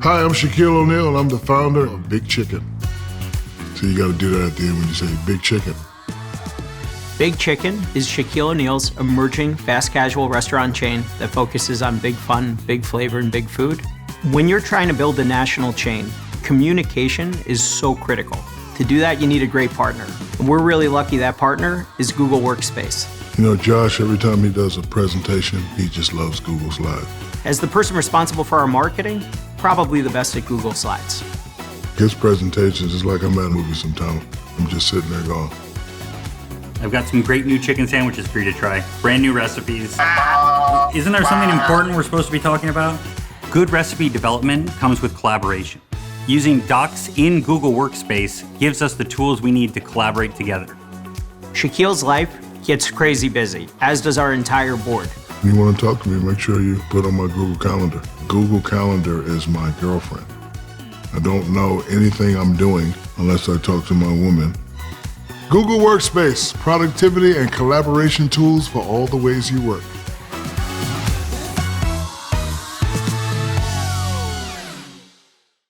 Hi, I'm Shaquille O'Neal, and I'm the founder of Big Chicken. So you got to do that at the end when you say Big Chicken. Big Chicken is Shaquille O'Neal's emerging fast casual restaurant chain that focuses on big fun, big flavor, and big food. When you're trying to build a national chain, communication is so critical. To do that, you need a great partner. And we're really lucky that partner is Google Workspace. You know, Josh, every time he does a presentation, he just loves Google Slides. As the person responsible for our marketing, probably the best at Google Slides. His presentations is like I'm at a movie sometimes. I'm just sitting there going. I've got some great new chicken sandwiches for you to try. Brand new recipes. Isn't there something important we're supposed to be talking about? Good recipe development comes with collaboration. Using docs in Google Workspace gives us the tools we need to collaborate together. Shaquille's life gets crazy busy, as does our entire board. When you want to talk to me, make sure you put on my Google Calendar. Google Calendar is my girlfriend. I don't know anything I'm doing unless I talk to my woman. Google Workspace, productivity and collaboration tools for all the ways you work.